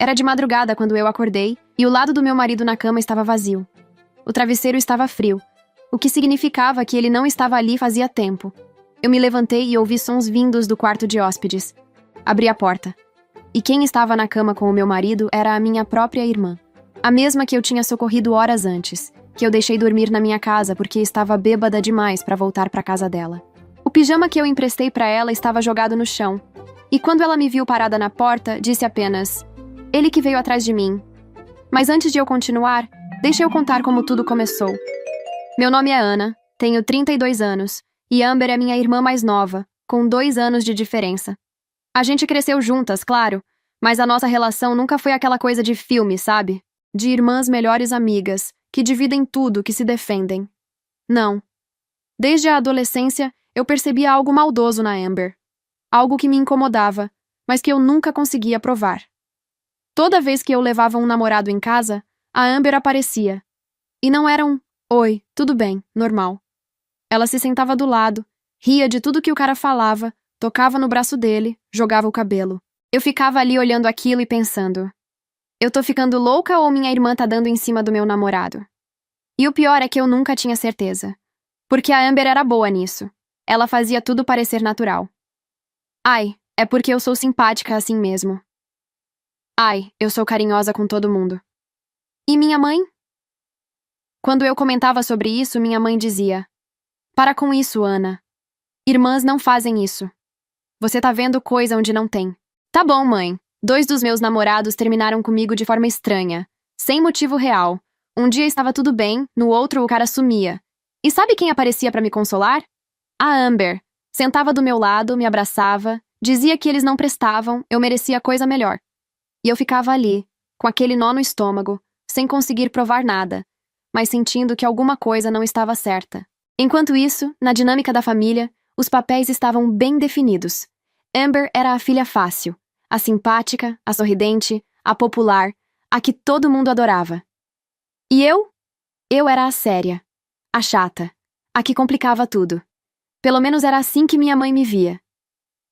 Era de madrugada quando eu acordei e o lado do meu marido na cama estava vazio. O travesseiro estava frio, o que significava que ele não estava ali fazia tempo. Eu me levantei e ouvi sons vindos do quarto de hóspedes. Abri a porta. E quem estava na cama com o meu marido era a minha própria irmã. A mesma que eu tinha socorrido horas antes, que eu deixei dormir na minha casa porque estava bêbada demais para voltar para casa dela. O pijama que eu emprestei para ela estava jogado no chão. E quando ela me viu parada na porta, disse apenas: "Ele que veio atrás de mim." Mas antes de eu continuar, deixa eu contar como tudo começou. Meu nome é Ana, tenho 32 anos, e Amber é minha irmã mais nova, com 2 anos de diferença. A gente cresceu juntas, claro, mas a nossa relação nunca foi aquela coisa de filme, sabe? De irmãs melhores amigas, que dividem tudo, que se defendem. Não. Desde a adolescência, eu percebia algo maldoso na Amber. Algo que me incomodava, mas que eu nunca conseguia provar. Toda vez que eu levava um namorado em casa, a Amber aparecia. E não era um "Oi, tudo bem, normal." Ela se sentava do lado, ria de tudo que o cara falava, tocava no braço dele, jogava o cabelo. Eu ficava ali olhando aquilo e pensando: eu tô ficando louca ou minha irmã tá dando em cima do meu namorado? E o pior é que eu nunca tinha certeza. Porque a Amber era boa nisso. Ela fazia tudo parecer natural. Ai, é porque eu sou simpática assim mesmo. Ai, eu sou carinhosa com todo mundo. E minha mãe? Quando eu comentava sobre isso, minha mãe dizia: "Para com isso, Ana. Irmãs não fazem isso. Você tá vendo coisa onde não tem." Tá bom, mãe. 2 dos meus namorados terminaram comigo de forma estranha, sem motivo real. Um dia estava tudo bem, no outro o cara sumia. E sabe quem aparecia pra me consolar? A Amber. Sentava do meu lado, me abraçava, dizia que eles não prestavam, eu merecia coisa melhor. E eu ficava ali, com aquele nó no estômago, sem conseguir provar nada, mas sentindo que alguma coisa não estava certa. Enquanto isso, na dinâmica da família, os papéis estavam bem definidos. Amber era a filha fácil, a simpática, a sorridente, a popular, a que todo mundo adorava. E eu? Eu era a séria, a chata, a que complicava tudo. Pelo menos era assim que minha mãe me via.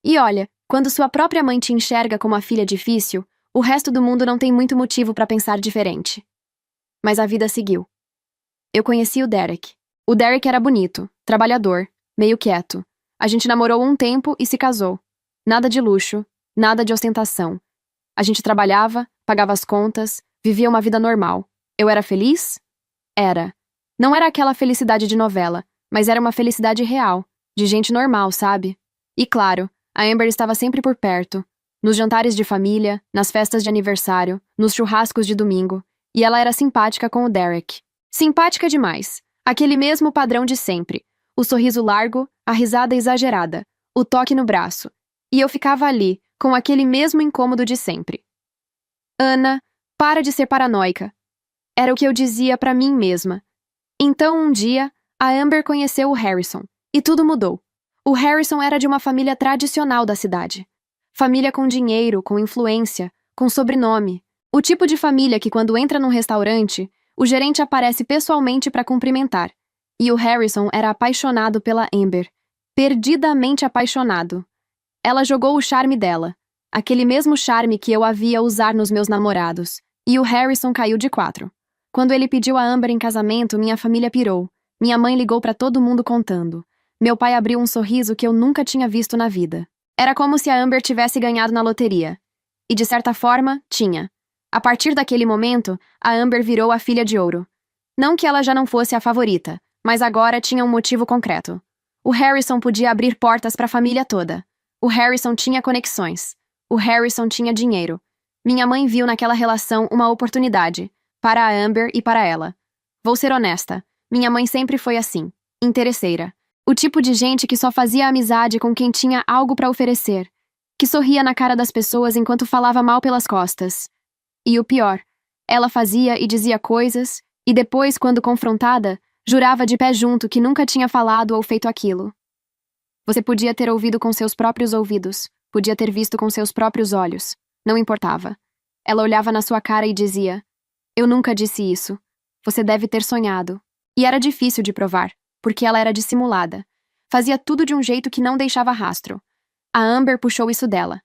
E olha, quando sua própria mãe te enxerga como a filha difícil, o resto do mundo não tem muito motivo para pensar diferente. Mas a vida seguiu. Eu conheci o Derek. O Derek era bonito, trabalhador, meio quieto. A gente namorou um tempo e se casou. Nada de luxo, nada de ostentação. A gente trabalhava, pagava as contas, vivia uma vida normal. Eu era feliz? Era. Não era aquela felicidade de novela, mas era uma felicidade real, de gente normal, sabe? E claro, a Amber estava sempre por perto, nos jantares de família, nas festas de aniversário, nos churrascos de domingo, e ela era simpática com o Derek. Simpática demais. Aquele mesmo padrão de sempre. O sorriso largo, a risada exagerada, o toque no braço. E eu ficava ali, com aquele mesmo incômodo de sempre. Ana, para de ser paranoica. Era o que eu dizia pra mim mesma. Então, um dia, a Amber conheceu o Harrison, e tudo mudou. O Harrison era de uma família tradicional da cidade. Família com dinheiro, com influência, com sobrenome. O tipo de família que quando entra num restaurante, o gerente aparece pessoalmente para cumprimentar. E o Harrison era apaixonado pela Amber. Perdidamente apaixonado. Ela jogou o charme dela. Aquele mesmo charme que eu havia usar nos meus namorados. E o Harrison caiu de 4. Quando ele pediu a Amber em casamento, minha família pirou. Minha mãe ligou para todo mundo contando. Meu pai abriu um sorriso que eu nunca tinha visto na vida. Era como se a Amber tivesse ganhado na loteria. E de certa forma, tinha. A partir daquele momento, a Amber virou a filha de ouro. Não que ela já não fosse a favorita, mas agora tinha um motivo concreto. O Harrison podia abrir portas para a família toda. O Harrison tinha conexões. O Harrison tinha dinheiro. Minha mãe viu naquela relação uma oportunidade, para a Amber e para ela. Vou ser honesta, minha mãe sempre foi assim, interesseira. O tipo de gente que só fazia amizade com quem tinha algo para oferecer, que sorria na cara das pessoas enquanto falava mal pelas costas. E o pior, ela fazia e dizia coisas, e depois, quando confrontada, jurava de pé junto que nunca tinha falado ou feito aquilo. Você podia ter ouvido com seus próprios ouvidos, podia ter visto com seus próprios olhos, não importava. Ela olhava na sua cara e dizia: "Eu nunca disse isso. Você deve ter sonhado." E era difícil de provar, porque ela era dissimulada. Fazia tudo de um jeito que não deixava rastro. A Amber puxou isso dela.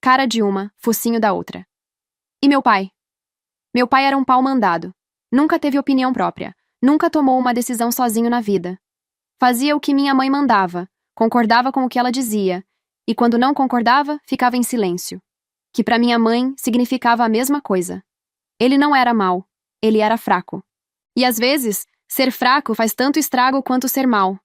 Cara de uma, focinho da outra. E meu pai? Meu pai era um pau mandado. Nunca teve opinião própria. Nunca tomou uma decisão sozinho na vida. Fazia o que minha mãe mandava, concordava com o que ela dizia, e quando não concordava, ficava em silêncio. Que para minha mãe significava a mesma coisa. Ele não era mau, ele era fraco. E às vezes, ser fraco faz tanto estrago quanto ser mau.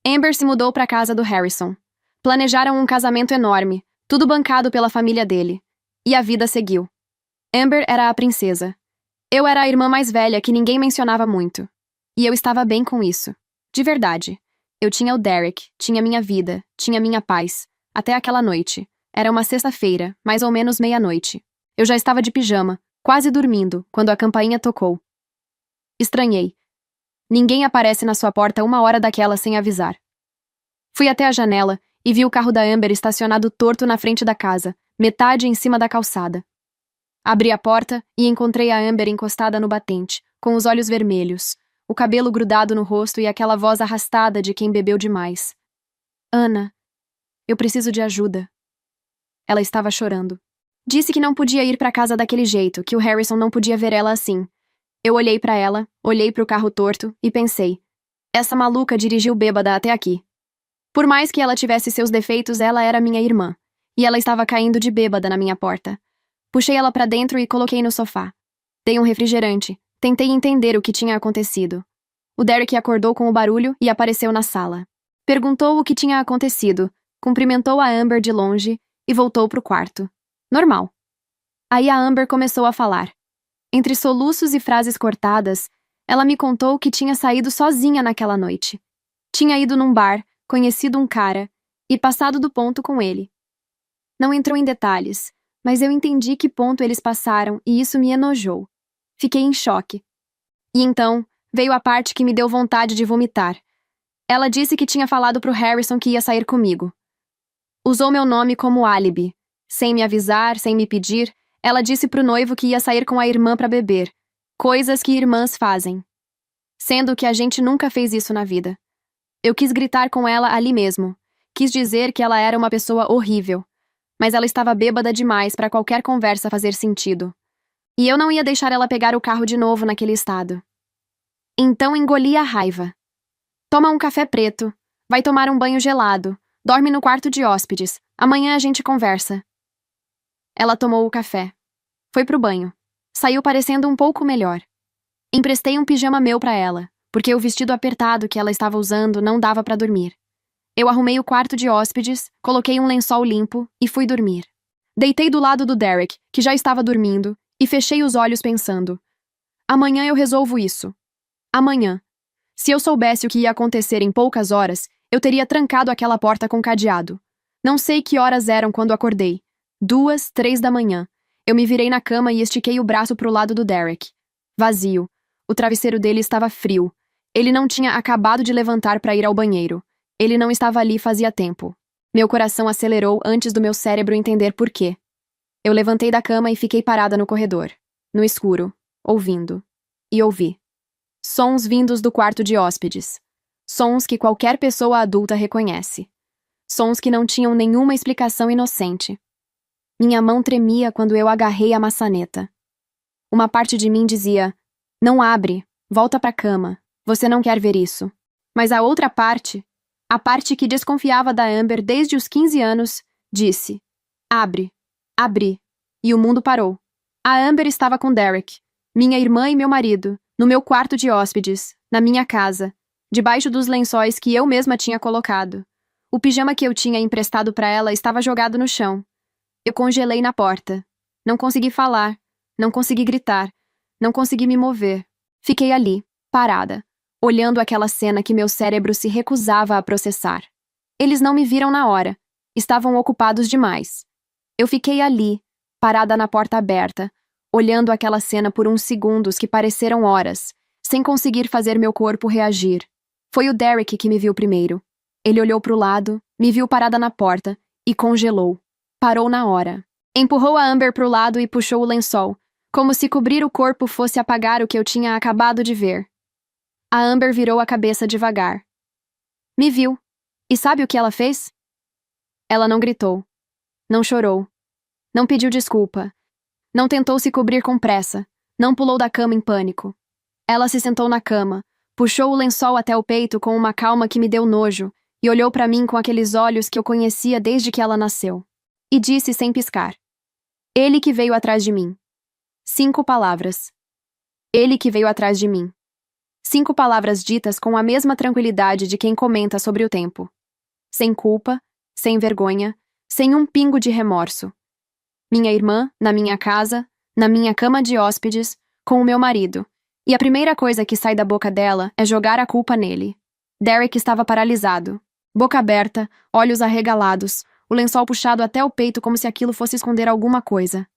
Amber se mudou para a casa do Harrison. Planejaram um casamento enorme, tudo bancado pela família dele. E a vida seguiu. Amber era a princesa. Eu era a irmã mais velha que ninguém mencionava muito. E eu estava bem com isso. De verdade. Eu tinha o Derek, tinha minha vida, tinha minha paz. Até aquela noite. Era uma sexta-feira, mais ou menos meia-noite. Eu já estava de pijama, quase dormindo, quando a campainha tocou. Estranhei. Ninguém aparece na sua porta uma hora daquela sem avisar. Fui até a janela e vi o carro da Amber estacionado torto na frente da casa, metade em cima da calçada. Abri a porta e encontrei a Amber encostada no batente, com os olhos vermelhos, o cabelo grudado no rosto e aquela voz arrastada de quem bebeu demais. Ana, eu preciso de ajuda. Ela estava chorando. Disse que não podia ir para casa daquele jeito, que o Harrison não podia ver ela assim. Eu olhei para ela, olhei para o carro torto e pensei: essa maluca dirigiu bêbada até aqui. Por mais que ela tivesse seus defeitos, ela era minha irmã, e ela estava caindo de bêbada na minha porta. Puxei ela para dentro e coloquei no sofá. Dei um refrigerante. Tentei entender o que tinha acontecido. O Derek acordou com o barulho e apareceu na sala. Perguntou o que tinha acontecido, cumprimentou a Amber de longe e voltou pro quarto. Normal. Aí a Amber começou a falar. Entre soluços e frases cortadas, ela me contou que tinha saído sozinha naquela noite. Tinha ido num bar, conhecido um cara e passado do ponto com ele. Não entrou em detalhes, mas eu entendi que ponto eles passaram e isso me enojou. Fiquei em choque. E então, veio a parte que me deu vontade de vomitar. Ela disse que tinha falado pro Harrison que ia sair comigo. Usou meu nome como álibi. Sem me avisar, sem me pedir, ela disse pro noivo que ia sair com a irmã pra beber. Coisas que irmãs fazem. Sendo que a gente nunca fez isso na vida. Eu quis gritar com ela ali mesmo. Quis dizer que ela era uma pessoa horrível. Mas ela estava bêbada demais para qualquer conversa fazer sentido. E eu não ia deixar ela pegar o carro de novo naquele estado. Então engoli a raiva. Toma um café preto. Vai tomar um banho gelado. Dorme no quarto de hóspedes. Amanhã a gente conversa. Ela tomou o café. Foi pro banho. Saiu parecendo um pouco melhor. Emprestei um pijama meu pra ela, porque o vestido apertado que ela estava usando não dava pra dormir. Eu arrumei o quarto de hóspedes, coloquei um lençol limpo e fui dormir. Deitei do lado do Derek, que já estava dormindo, e fechei os olhos pensando. Amanhã eu resolvo isso. Amanhã. Se eu soubesse o que ia acontecer em poucas horas, eu teria trancado aquela porta com cadeado. Não sei que horas eram quando acordei. 2, 3 da manhã. Eu me virei na cama e estiquei o braço pro lado do Derek. Vazio. O travesseiro dele estava frio. Ele não tinha acabado de levantar para ir ao banheiro. Ele não estava ali fazia tempo. Meu coração acelerou antes do meu cérebro entender por quê. Eu levantei da cama e fiquei parada no corredor, no escuro, ouvindo. E ouvi. Sons vindos do quarto de hóspedes. Sons que qualquer pessoa adulta reconhece. Sons que não tinham nenhuma explicação inocente. Minha mão tremia quando eu agarrei a maçaneta. Uma parte de mim dizia: não abre, volta pra cama, você não quer ver isso. Mas a outra parte, a parte que desconfiava da Amber desde os 15 anos, disse: abre, abri. E o mundo parou. A Amber estava com Derek, minha irmã e meu marido, no meu quarto de hóspedes, na minha casa, debaixo dos lençóis que eu mesma tinha colocado. O pijama que eu tinha emprestado para ela estava jogado no chão. Eu congelei na porta. Não consegui falar, não consegui gritar, não consegui me mover. Fiquei ali, parada, olhando aquela cena que meu cérebro se recusava a processar. Eles não me viram na hora. Estavam ocupados demais. Eu fiquei ali, parada na porta aberta, olhando aquela cena por uns segundos que pareceram horas, sem conseguir fazer meu corpo reagir. Foi o Derek que me viu primeiro. Ele olhou pro lado, me viu parada na porta e congelou. Parou na hora. Empurrou a Amber pro lado e puxou o lençol, como se cobrir o corpo fosse apagar o que eu tinha acabado de ver. A Amber virou a cabeça devagar. Me viu. E sabe o que ela fez? Ela não gritou. Não chorou. Não pediu desculpa. Não tentou se cobrir com pressa. Não pulou da cama em pânico. Ela se sentou na cama, puxou o lençol até o peito com uma calma que me deu nojo e olhou para mim com aqueles olhos que eu conhecia desde que ela nasceu. E disse sem piscar: "Ele que veio atrás de mim." 5 palavras. Ele que veio atrás de mim. 5 palavras ditas com a mesma tranquilidade de quem comenta sobre o tempo. Sem culpa, sem vergonha, sem um pingo de remorso. Minha irmã, na minha casa, na minha cama de hóspedes, com o meu marido. E a primeira coisa que sai da boca dela é jogar a culpa nele. Derek estava paralisado. Boca aberta, olhos arregalados, o lençol puxado até o peito como se aquilo fosse esconder alguma coisa.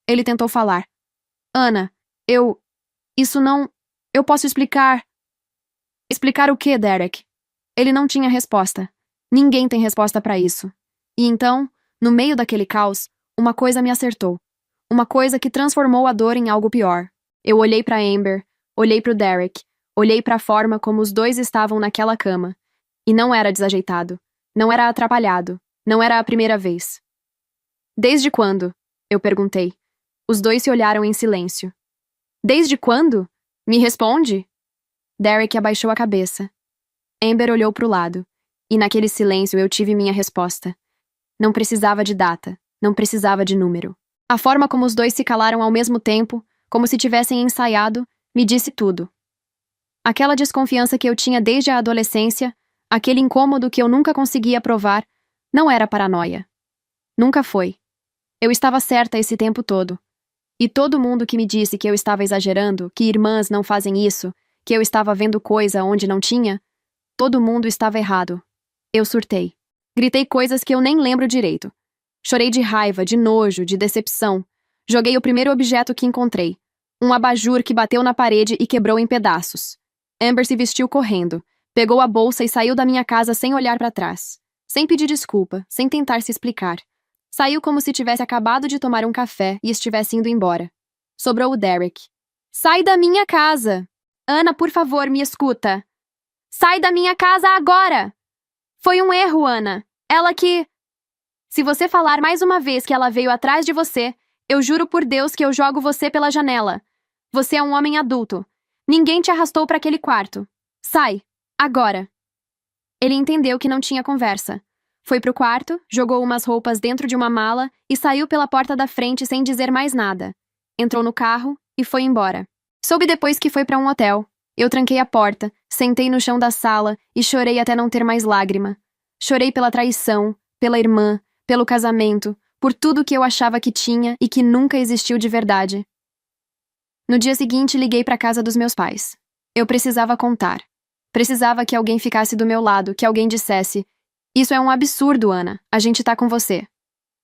Ele tentou falar. "Ana, isso não... Eu posso explicar..." Explicar o quê, Derek? Ele não tinha resposta. Ninguém tem resposta para isso. E então, no meio daquele caos, uma coisa me acertou. Uma coisa que transformou a dor em algo pior. Eu olhei para Amber, olhei para o Derek, olhei para a forma como os dois estavam naquela cama. E não era desajeitado. Não era atrapalhado. Não era a primeira vez. "Desde quando?" eu perguntei. Os dois se olharam em silêncio. "Desde quando? Me responde." Derek abaixou a cabeça. Amber olhou para o lado. E naquele silêncio eu tive minha resposta. Não precisava de data. Não precisava de número. A forma como os dois se calaram ao mesmo tempo, como se tivessem ensaiado, me disse tudo. Aquela desconfiança que eu tinha desde a adolescência, aquele incômodo que eu nunca conseguia provar, não era paranoia. Nunca foi. Eu estava certa esse tempo todo. E todo mundo que me disse que eu estava exagerando, que irmãs não fazem isso, que eu estava vendo coisa onde não tinha, todo mundo estava errado. Eu surtei. Gritei coisas que eu nem lembro direito. Chorei de raiva, de nojo, de decepção. Joguei o primeiro objeto que encontrei. Um abajur que bateu na parede e quebrou em pedaços. Amber se vestiu correndo, pegou a bolsa e saiu da minha casa sem olhar para trás. Sem pedir desculpa, sem tentar se explicar. Saiu como se tivesse acabado de tomar um café e estivesse indo embora. Sobrou o Derek. "Sai da minha casa! Ana, por favor, me escuta. Sai da minha casa agora! Foi um erro, Ana. Ela que... Se você falar mais uma vez que ela veio atrás de você, eu juro por Deus que eu jogo você pela janela. Você é um homem adulto. Ninguém te arrastou para aquele quarto. Sai, agora." Ele entendeu que não tinha conversa. Foi pro quarto, jogou umas roupas dentro de uma mala e saiu pela porta da frente sem dizer mais nada. Entrou no carro e foi embora. Soube depois que foi para um hotel. Eu tranquei a porta, sentei no chão da sala e chorei até não ter mais lágrima. Chorei pela traição, pela irmã, pelo casamento, por tudo que eu achava que tinha e que nunca existiu de verdade. No dia seguinte, liguei para a casa dos meus pais. Eu precisava contar. Precisava que alguém ficasse do meu lado, que alguém dissesse: "Isso é um absurdo, Ana. A gente tá com você."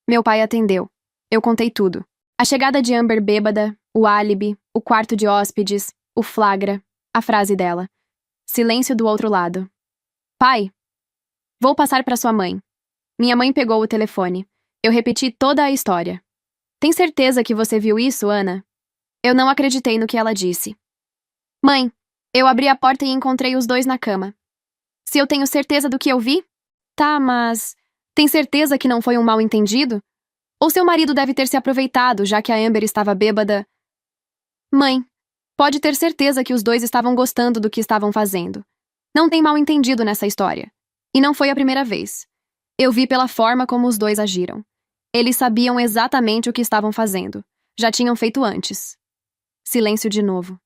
Meu pai atendeu. Eu contei tudo. A chegada de Amber bêbada, o álibi, o quarto de hóspedes, o flagra, a frase dela. Silêncio do outro lado. "Pai, vou passar para sua mãe." Minha mãe pegou o telefone. Eu repeti toda a história. "Tem certeza que você viu isso, Ana?" Eu não acreditei no que ela disse. "Mãe, eu abri a porta e encontrei os dois na cama. Se eu tenho certeza do que eu vi?" "Tá, mas... Tem certeza que não foi um mal-entendido? Ou seu marido deve ter se aproveitado, já que a Amber estava bêbada?" "Mãe, pode ter certeza que os dois estavam gostando do que estavam fazendo. Não tem mal-entendido nessa história. E não foi a primeira vez. Eu vi pela forma como os dois agiram. Eles sabiam exatamente o que estavam fazendo. Já tinham feito antes." Silêncio de novo.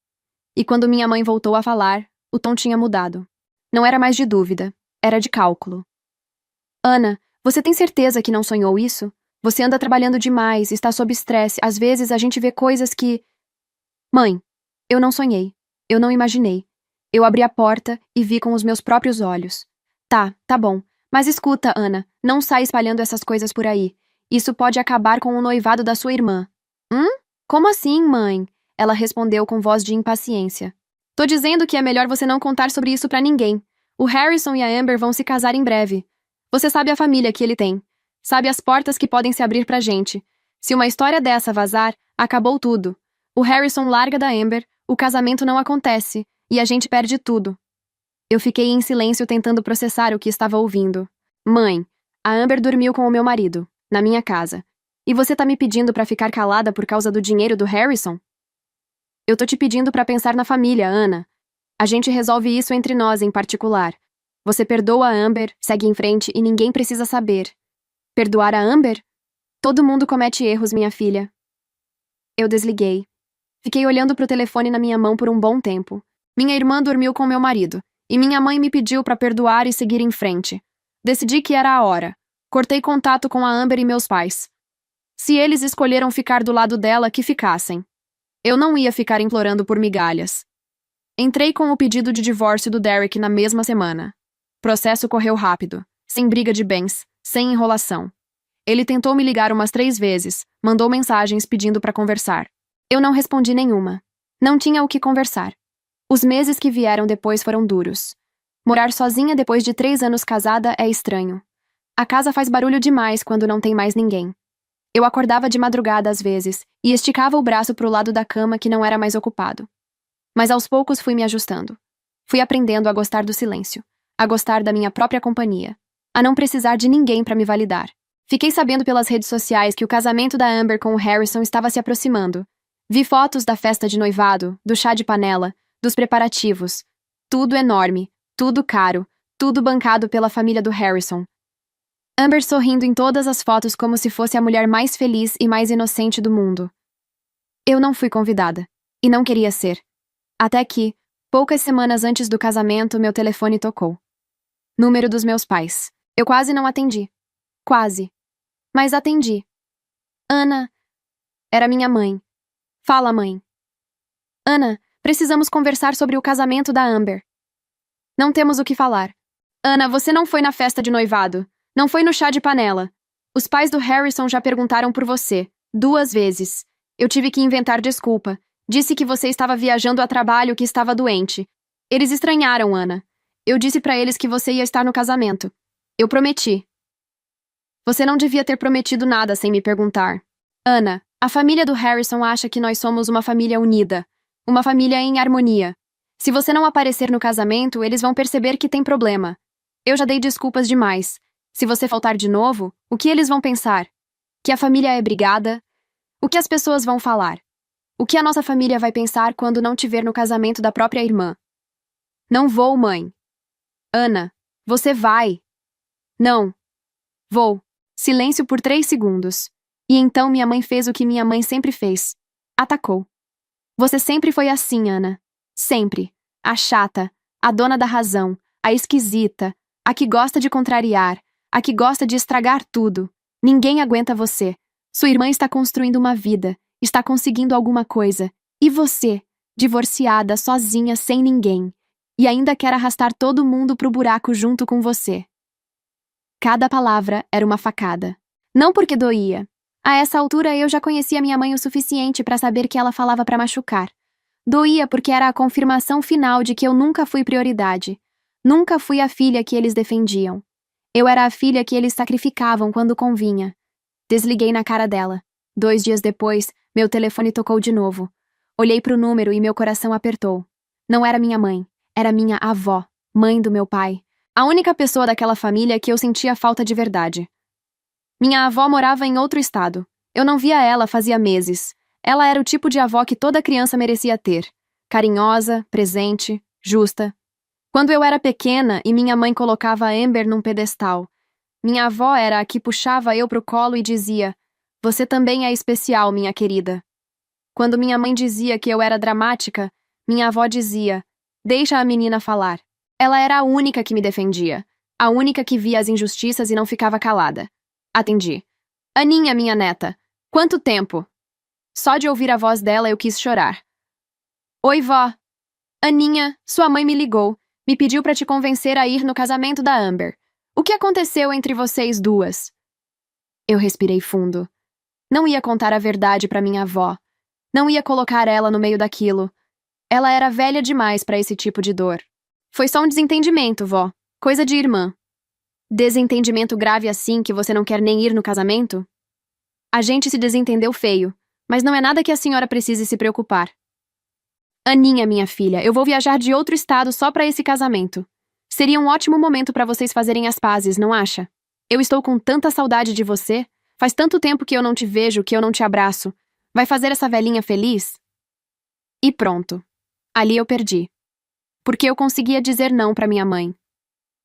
E quando minha mãe voltou a falar, o tom tinha mudado. Não era mais de dúvida, era de cálculo. "Ana, você tem certeza que não sonhou isso? Você anda trabalhando demais, está sob estresse, às vezes a gente vê coisas que..." "Mãe, eu não sonhei. Eu não imaginei. Eu abri a porta e vi com os meus próprios olhos." Tá bom. Mas escuta, Ana, não sai espalhando essas coisas por aí. Isso pode acabar com o noivado da sua irmã." Como assim, mãe?" Ela respondeu com voz de impaciência. "Tô dizendo que é melhor você não contar sobre isso pra ninguém. O Harrison e a Amber vão se casar em breve. Você sabe a família que ele tem. Sabe as portas que podem se abrir pra gente. Se uma história dessa vazar, acabou tudo. O Harrison larga da Amber, o casamento não acontece, e a gente perde tudo." Eu fiquei em silêncio tentando processar o que estava ouvindo. "Mãe, a Amber dormiu com o meu marido, na minha casa. E você tá me pedindo pra ficar calada por causa do dinheiro do Harrison? Eu tô te pedindo pra pensar na família, Ana. A gente resolve isso entre nós em particular. Você perdoa a Amber, segue em frente e ninguém precisa saber. Perdoar a Amber? Todo mundo comete erros, minha filha. Eu desliguei. Fiquei olhando pro telefone na minha mão por um bom tempo. Minha irmã dormiu com meu marido, e minha mãe me pediu pra perdoar e seguir em frente. Decidi que era a hora. Cortei contato com a Amber e meus pais. Se eles escolheram ficar do lado dela, que ficassem. Eu não ia ficar implorando por migalhas. Entrei com o pedido de divórcio do Derek na mesma semana. O processo correu rápido, sem briga de bens, sem enrolação. Ele tentou me ligar umas 3 vezes, mandou mensagens pedindo pra conversar. Eu não respondi nenhuma. Não tinha o que conversar. Os meses que vieram depois foram duros. Morar sozinha depois de 3 anos casada é estranho. A casa faz barulho demais quando não tem mais ninguém. Eu acordava de madrugada às vezes e esticava o braço pro lado da cama que não era mais ocupado. Mas aos poucos fui me ajustando. Fui aprendendo a gostar do silêncio, a gostar da minha própria companhia, a não precisar de ninguém pra me validar. Fiquei sabendo pelas redes sociais que o casamento da Amber com o Harrison estava se aproximando. Vi fotos da festa de noivado, do chá de panela, dos preparativos. Tudo enorme, tudo caro, tudo bancado pela família do Harrison. Amber sorrindo em todas as fotos como se fosse a mulher mais feliz e mais inocente do mundo. Eu não fui convidada. E não queria ser. Até que, poucas semanas antes do casamento, meu telefone tocou. Número dos meus pais. Eu quase não atendi. Quase. Mas atendi. Ana. Era minha mãe. Fala, mãe. Ana, precisamos conversar sobre o casamento da Amber. Não temos o que falar. Ana, você não foi na festa de noivado. Não foi no chá de panela. Os pais do Harrison já perguntaram por você. 2 vezes. Eu tive que inventar desculpa. Disse que você estava viajando a trabalho, que estava doente. Eles estranharam, Ana. Eu disse pra eles que você ia estar no casamento. Eu prometi. Você não devia ter prometido nada sem me perguntar. Ana, a família do Harrison acha que nós somos uma família unida. Uma família em harmonia. Se você não aparecer no casamento, eles vão perceber que tem problema. Eu já dei desculpas demais. Se você faltar de novo, o que eles vão pensar? Que a família é brigada? O que as pessoas vão falar? O que a nossa família vai pensar quando não te ver no casamento da própria irmã? Não vou, mãe. Ana, você vai. Não. Vou. Silêncio por 3 segundos. E então minha mãe fez o que minha mãe sempre fez. Atacou. Você sempre foi assim, Ana. Sempre. A chata, a dona da razão, a esquisita, a que gosta de contrariar, a que gosta de estragar tudo. Ninguém aguenta você. Sua irmã está construindo uma vida, está conseguindo alguma coisa. E você, divorciada, sozinha, sem ninguém. E ainda quer arrastar todo mundo pro buraco junto com você. Cada palavra era uma facada. Não porque doía. A essa altura eu já conhecia minha mãe o suficiente para saber que ela falava para machucar. Doía porque era a confirmação final de que eu nunca fui prioridade. Nunca fui a filha que eles defendiam. Eu era a filha que eles sacrificavam quando convinha. Desliguei na cara dela. 2 dias depois, meu telefone tocou de novo. Olhei pro número e meu coração apertou. Não era minha mãe, era minha avó, mãe do meu pai. A única pessoa daquela família que eu sentia falta de verdade. Minha avó morava em outro estado. Eu não via ela fazia meses. Ela era o tipo de avó que toda criança merecia ter. Carinhosa, presente, justa. Quando eu era pequena e minha mãe colocava a Amber num pedestal, minha avó era a que puxava eu pro colo e dizia: "Você também é especial, minha querida." Quando minha mãe dizia que eu era dramática, minha avó dizia: "Deixa a menina falar." Ela era a única que me defendia, a única que via as injustiças e não ficava calada. Atendi. Aninha, minha neta. Quanto tempo? Só de ouvir a voz dela eu quis chorar. Oi, vó. Aninha, sua mãe me ligou. Me pediu pra te convencer a ir no casamento da Amber. O que aconteceu entre vocês duas? Eu respirei fundo. Não ia contar a verdade pra minha avó. Não ia colocar ela no meio daquilo. Ela era velha demais pra esse tipo de dor. Foi só um desentendimento, vó. Coisa de irmã. Desentendimento grave assim que você não quer nem ir no casamento? A gente se desentendeu feio, mas não é nada que a senhora precise se preocupar. Aninha, minha filha, eu vou viajar de outro estado só pra esse casamento. Seria um ótimo momento pra vocês fazerem as pazes, não acha? Eu estou com tanta saudade de você. Faz tanto tempo que eu não te vejo, que eu não te abraço. Vai fazer essa velhinha feliz? E pronto. Ali eu perdi. Porque eu conseguia dizer não pra minha mãe.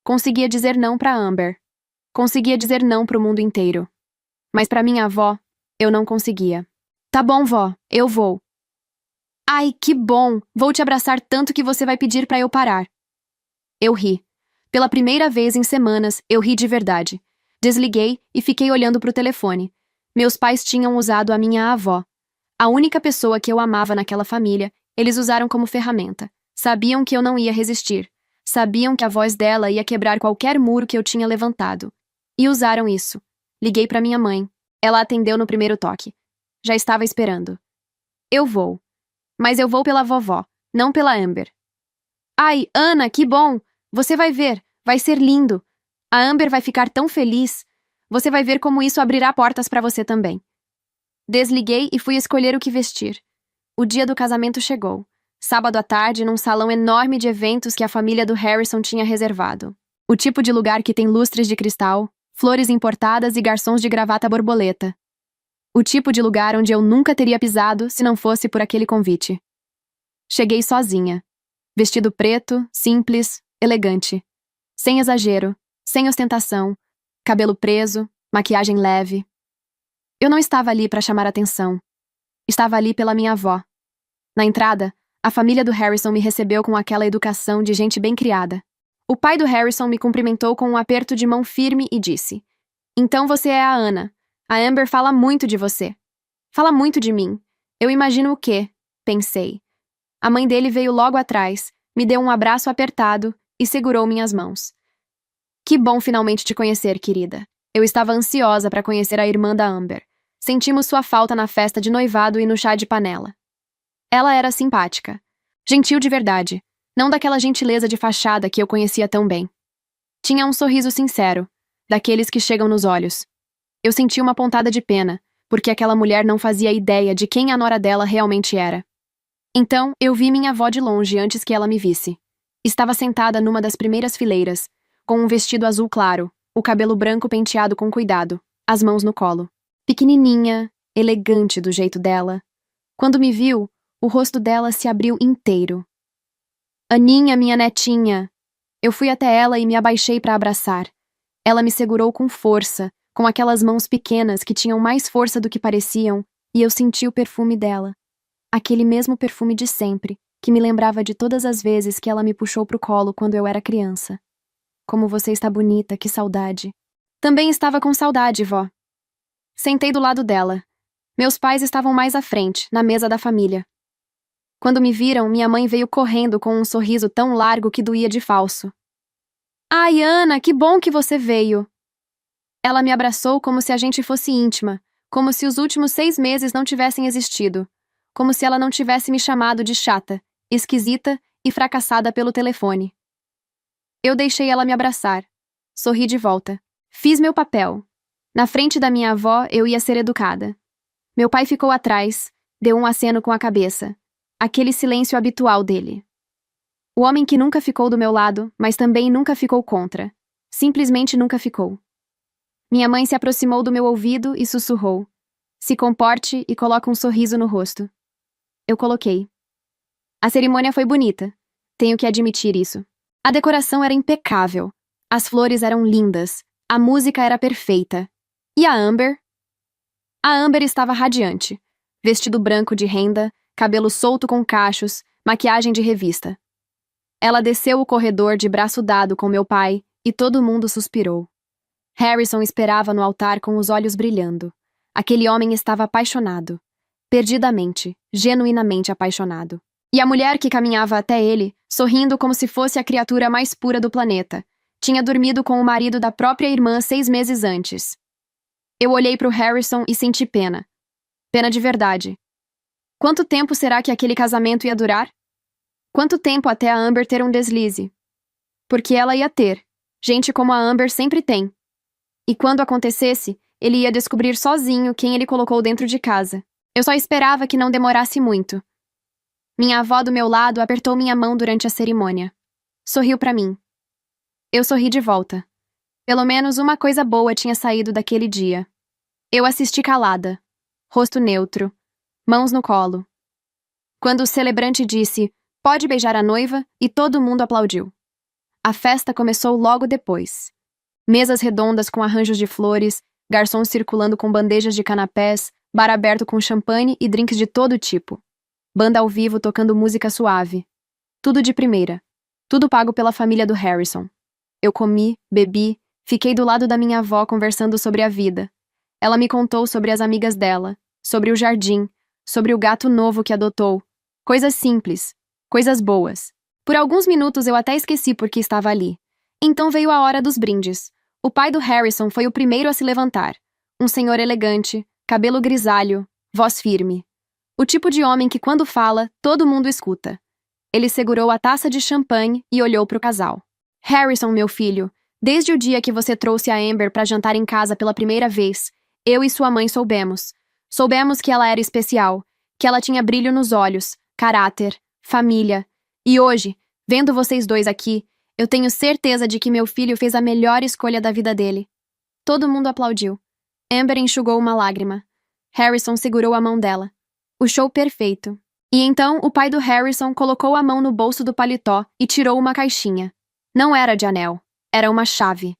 Conseguia dizer não pra Amber. Conseguia dizer não pro mundo inteiro. Mas pra minha avó, eu não conseguia. Tá bom, vó, eu vou. Ai, que bom! Vou te abraçar tanto que você vai pedir pra eu parar. Eu ri. Pela primeira vez em semanas, eu ri de verdade. Desliguei e fiquei olhando pro telefone. Meus pais tinham usado a minha avó. A única pessoa que eu amava naquela família, eles usaram como ferramenta. Sabiam que eu não ia resistir. Sabiam que a voz dela ia quebrar qualquer muro que eu tinha levantado. E usaram isso. Liguei pra minha mãe. Ela atendeu no primeiro toque. Já estava esperando. Eu vou. Mas eu vou pela vovó, não pela Amber. Ai, Ana, que bom! Você vai ver, vai ser lindo. A Amber vai ficar tão feliz. Você vai ver como isso abrirá portas pra você também. Desliguei e fui escolher o que vestir. O dia do casamento chegou. Sábado à tarde, num salão enorme de eventos que a família do Harrison tinha reservado. O tipo de lugar que tem lustres de cristal, flores importadas e garçons de gravata borboleta. O tipo de lugar onde eu nunca teria pisado se não fosse por aquele convite. Cheguei sozinha. Vestido preto, simples, elegante. Sem exagero, sem ostentação, cabelo preso, maquiagem leve. Eu não estava ali para chamar atenção. Estava ali pela minha avó. Na entrada, a família do Harrison me recebeu com aquela educação de gente bem criada. O pai do Harrison me cumprimentou com um aperto de mão firme e disse: "Então você é a Ana. A Amber fala muito de você. Fala muito de mim. Eu imagino o quê?" Pensei. A mãe dele veio logo atrás, me deu um abraço apertado e segurou minhas mãos. Que bom finalmente te conhecer, querida. Eu estava ansiosa para conhecer a irmã da Amber. Sentimos sua falta na festa de noivado e no chá de panela. Ela era simpática. Gentil de verdade. Não daquela gentileza de fachada que eu conhecia tão bem. Tinha um sorriso sincero, daqueles que chegam nos olhos. Eu senti uma pontada de pena, porque aquela mulher não fazia ideia de quem a nora dela realmente era. Então, eu vi minha avó de longe antes que ela me visse. Estava sentada numa das primeiras fileiras, com um vestido azul claro, o cabelo branco penteado com cuidado, as mãos no colo. Pequenininha, elegante do jeito dela. Quando me viu, o rosto dela se abriu inteiro. "Aninha, minha netinha!" Eu fui até ela e me abaixei para abraçar. Ela me segurou com força, com aquelas mãos pequenas que tinham mais força do que pareciam, e eu senti o perfume dela. Aquele mesmo perfume de sempre, que me lembrava de todas as vezes que ela me puxou pro colo quando eu era criança. "Como você está bonita, que saudade." Também estava com saudade, vó. Sentei do lado dela. Meus pais estavam mais à frente, na mesa da família. Quando me viram, minha mãe veio correndo com um sorriso tão largo que doía de falso. "Ai, Ana, que bom que você veio." Ela me abraçou como se a gente fosse íntima, como se os últimos 6 meses não tivessem existido, como se ela não tivesse me chamado de chata, esquisita e fracassada pelo telefone. Eu deixei ela me abraçar. Sorri de volta. Fiz meu papel. Na frente da minha avó, eu ia ser educada. Meu pai ficou atrás, deu um aceno com a cabeça. Aquele silêncio habitual dele. O homem que nunca ficou do meu lado, mas também nunca ficou contra. Simplesmente nunca ficou. Minha mãe se aproximou do meu ouvido e sussurrou: "Se comporte e coloque um sorriso no rosto." Eu coloquei. A cerimônia foi bonita. Tenho que admitir isso. A decoração era impecável. As flores eram lindas. A música era perfeita. E a Amber? A Amber estava radiante. Vestido branco de renda, cabelo solto com cachos, maquiagem de revista. Ela desceu o corredor de braço dado com meu pai e todo mundo suspirou. Harrison esperava no altar com os olhos brilhando. Aquele homem estava apaixonado. Perdidamente, genuinamente apaixonado. E a mulher que caminhava até ele, sorrindo como se fosse a criatura mais pura do planeta, tinha dormido com o marido da própria irmã 6 meses antes. Eu olhei para o Harrison e senti pena. Pena de verdade. Quanto tempo será que aquele casamento ia durar? Quanto tempo até a Amber ter um deslize? Porque ela ia ter. Gente como a Amber sempre tem. E quando acontecesse, ele ia descobrir sozinho quem ele colocou dentro de casa. Eu só esperava que não demorasse muito. Minha avó do meu lado apertou minha mão durante a cerimônia. Sorriu para mim. Eu sorri de volta. Pelo menos uma coisa boa tinha saído daquele dia. Eu assisti calada. Rosto neutro. Mãos no colo. Quando o celebrante disse, pode beijar a noiva, e todo mundo aplaudiu. A festa começou logo depois. Mesas redondas com arranjos de flores, garçons circulando com bandejas de canapés, bar aberto com champanhe e drinks de todo tipo. Banda ao vivo tocando música suave. Tudo de primeira. Tudo pago pela família do Harrison. Eu comi, bebi, fiquei do lado da minha avó conversando sobre a vida. Ela me contou sobre as amigas dela, sobre o jardim, sobre o gato novo que adotou. Coisas simples, coisas boas. Por alguns minutos eu até esqueci por que estava ali. Então veio a hora dos brindes. O pai do Harrison foi o primeiro a se levantar. Um senhor elegante, cabelo grisalho, voz firme. O tipo de homem que, quando fala, todo mundo escuta. Ele segurou a taça de champanhe e olhou para o casal. Harrison, meu filho, desde o dia que você trouxe a Amber para jantar em casa pela primeira vez, eu e sua mãe soubemos. Soubemos que ela era especial, que ela tinha brilho nos olhos, caráter, família. E hoje, vendo vocês dois aqui, eu tenho certeza de que meu filho fez a melhor escolha da vida dele. Todo mundo aplaudiu. Amber enxugou uma lágrima. Harrison segurou a mão dela. O show perfeito. E então o pai do Harrison colocou a mão no bolso do paletó e tirou uma caixinha. Não era de anel. Era uma chave.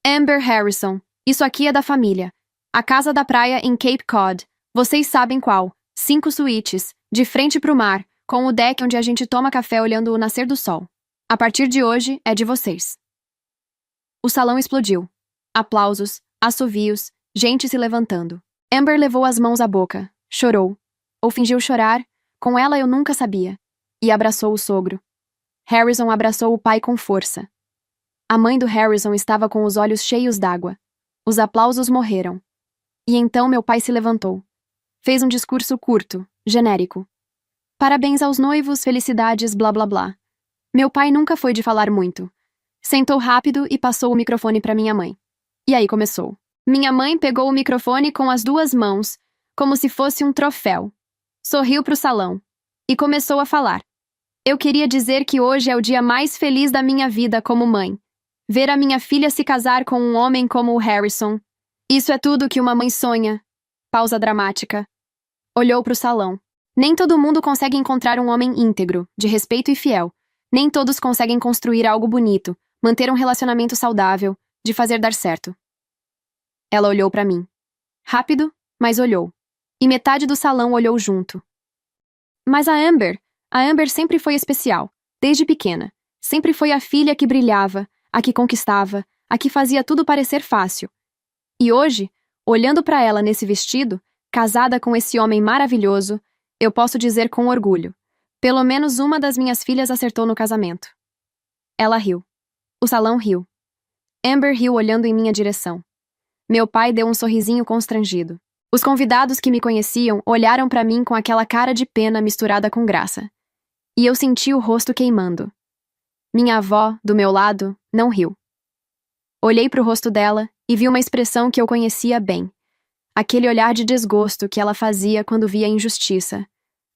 Amber Harrison. Isso aqui é da família. A casa da praia em Cape Cod. Vocês sabem qual. 5 suítes, de frente pro mar, com o deck onde a gente toma café olhando o nascer do sol. A partir de hoje, é de vocês. O salão explodiu. Aplausos, assovios, gente se levantando. Amber levou as mãos à boca, chorou. Ou fingiu chorar, com ela eu nunca sabia. E abraçou o sogro. Harrison abraçou o pai com força. A mãe do Harrison estava com os olhos cheios d'água. Os aplausos morreram. E então meu pai se levantou. Fez um discurso curto, genérico. Parabéns aos noivos, felicidades, blá blá blá. Meu pai nunca foi de falar muito. Sentou rápido e passou o microfone para minha mãe. E aí começou. Minha mãe pegou o microfone com as 2 mãos, como se fosse um troféu. Sorriu para o salão. E começou a falar. Eu queria dizer que hoje é o dia mais feliz da minha vida como mãe. Ver a minha filha se casar com um homem como o Harrison. Isso é tudo que uma mãe sonha. Pausa dramática. Olhou para o salão. Nem todo mundo consegue encontrar um homem íntegro, de respeito e fiel. Nem todos conseguem construir algo bonito, manter um relacionamento saudável, de fazer dar certo. Ela olhou para mim. Rápido, mas olhou. E metade do salão olhou junto. Mas a Amber sempre foi especial, desde pequena. Sempre foi a filha que brilhava, a que conquistava, a que fazia tudo parecer fácil. E hoje, olhando para ela nesse vestido, casada com esse homem maravilhoso, eu posso dizer com orgulho. Pelo menos uma das minhas filhas acertou no casamento. Ela riu. O salão riu. Amber riu olhando em minha direção. Meu pai deu um sorrisinho constrangido. Os convidados que me conheciam olharam para mim com aquela cara de pena misturada com graça. E eu senti o rosto queimando. Minha avó, do meu lado, não riu. Olhei para o rosto dela e vi uma expressão que eu conhecia bem. Aquele olhar de desgosto que ela fazia quando via a injustiça.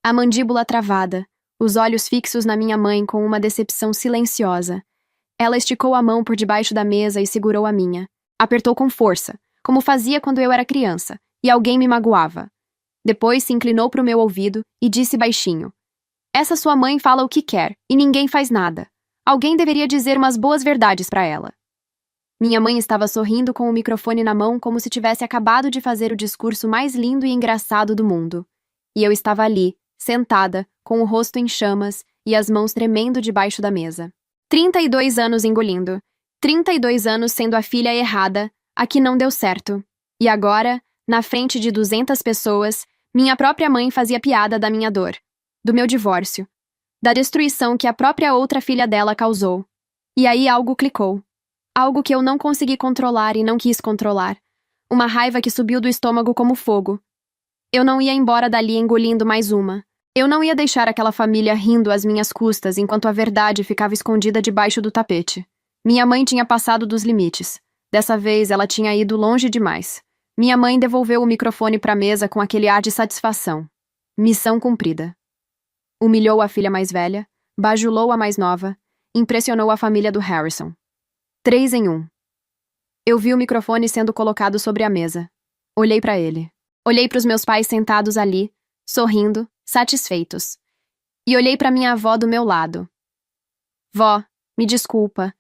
A mandíbula travada, os olhos fixos na minha mãe com uma decepção silenciosa. Ela esticou a mão por debaixo da mesa e segurou a minha. Apertou com força, como fazia quando eu era criança, e alguém me magoava. Depois se inclinou para o meu ouvido e disse baixinho: Essa sua mãe fala o que quer, e ninguém faz nada. Alguém deveria dizer umas boas verdades para ela. Minha mãe estava sorrindo com o microfone na mão como se tivesse acabado de fazer o discurso mais lindo e engraçado do mundo. E eu estava ali, sentada, com o rosto em chamas e as mãos tremendo debaixo da mesa. 32 anos engolindo. 32 anos sendo a filha errada, a que não deu certo. E agora, na frente de 200 pessoas, minha própria mãe fazia piada da minha dor, do meu divórcio, da destruição que a própria outra filha dela causou. E aí algo clicou. Algo que eu não consegui controlar e não quis controlar. Uma raiva que subiu do estômago como fogo. Eu não ia embora dali engolindo mais uma. Eu não ia deixar aquela família rindo às minhas custas enquanto a verdade ficava escondida debaixo do tapete. Minha mãe tinha passado dos limites. Dessa vez ela tinha ido longe demais. Minha mãe devolveu o microfone para a mesa com aquele ar de satisfação. Missão cumprida. Humilhou a filha mais velha, bajulou a mais nova, impressionou a família do Harrison. 3 em 1. Eu vi o microfone sendo colocado sobre a mesa. Olhei para ele. Olhei para os meus pais sentados ali, sorrindo, satisfeitos. E olhei para minha avó do meu lado. Vó, me desculpa,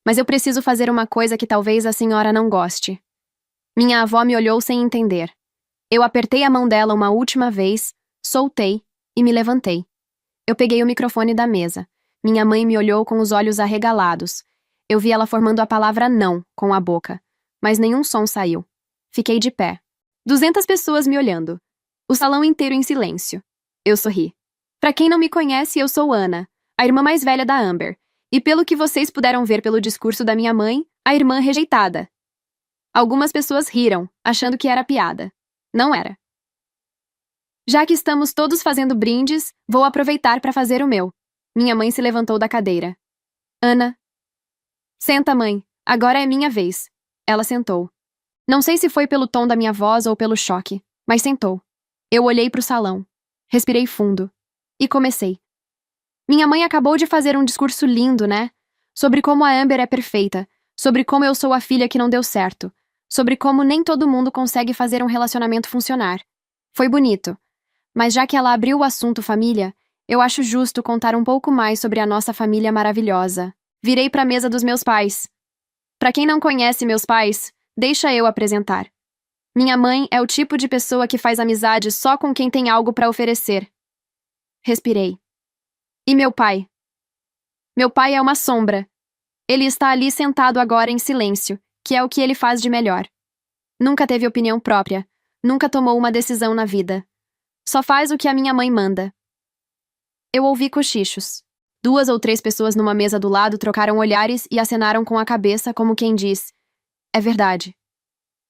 mas eu preciso fazer uma coisa que talvez a senhora não goste. Minha avó me olhou sem entender. Eu apertei a mão dela uma última vez, soltei e me levantei. Eu peguei o microfone da mesa. Minha mãe me olhou com os olhos arregalados. Eu vi ela formando a palavra não com a boca, mas nenhum som saiu. Fiquei de pé. 200 pessoas me olhando. O salão inteiro em silêncio. Eu sorri. Pra quem não me conhece, eu sou Ana, a irmã mais velha da Amber, e pelo que vocês puderam ver pelo discurso da minha mãe, a irmã rejeitada. Algumas pessoas riram, achando que era piada. Não era. Já que estamos todos fazendo brindes, vou aproveitar para fazer o meu. Minha mãe se levantou da cadeira. Ana. Senta, mãe. Agora é minha vez. Ela sentou. Não sei se foi pelo tom da minha voz ou pelo choque, mas sentou. Eu olhei para o salão. Respirei fundo. E comecei. Minha mãe acabou de fazer um discurso lindo, né? Sobre como a Amber é perfeita. Sobre como eu sou a filha que não deu certo. Sobre como nem todo mundo consegue fazer um relacionamento funcionar. Foi bonito. Mas já que ela abriu o assunto família, eu acho justo contar um pouco mais sobre a nossa família maravilhosa. Virei para a mesa dos meus pais. Para quem não conhece meus pais, deixa eu apresentar. Minha mãe é o tipo de pessoa que faz amizade só com quem tem algo para oferecer. Respirei. E meu pai? Meu pai é uma sombra. Ele está ali sentado agora em silêncio, que é o que ele faz de melhor. Nunca teve opinião própria, nunca tomou uma decisão na vida. Só faz o que a minha mãe manda. Eu ouvi cochichos. 2 ou 3 pessoas numa mesa do lado trocaram olhares e acenaram com a cabeça como quem diz: é verdade.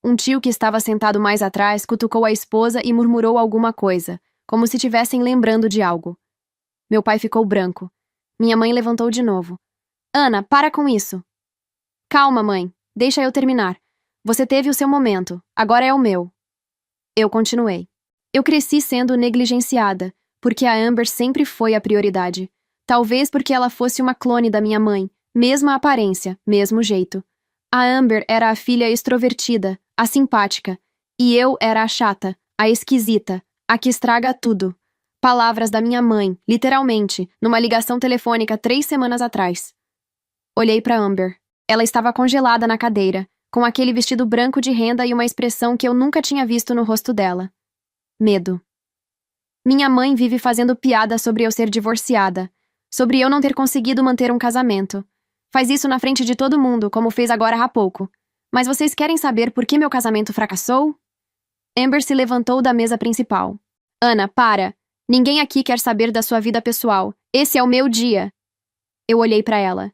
Um tio que estava sentado mais atrás cutucou a esposa e murmurou alguma coisa, como se estivessem lembrando de algo. Meu pai ficou branco. Minha mãe levantou de novo. Ana, para com isso. Calma, mãe. Deixa eu terminar. Você teve o seu momento. Agora é o meu. Eu continuei. Eu cresci sendo negligenciada, porque a Amber sempre foi a prioridade. Talvez porque ela fosse uma clone da minha mãe, mesma aparência, mesmo jeito. A Amber era a filha extrovertida, a simpática, e eu era a chata, a esquisita, a que estraga tudo. Palavras da minha mãe, literalmente, numa ligação telefônica 3 semanas atrás. Olhei para Amber. Ela estava congelada na cadeira, com aquele vestido branco de renda e uma expressão que eu nunca tinha visto no rosto dela. Medo. Minha mãe vive fazendo piada sobre eu ser divorciada, sobre eu não ter conseguido manter um casamento. Faz isso na frente de todo mundo, como fez agora há pouco. Mas vocês querem saber por que meu casamento fracassou? Amber se levantou da mesa principal. Ana, para. Ninguém aqui quer saber da sua vida pessoal. Esse é o meu dia. Eu olhei para ela.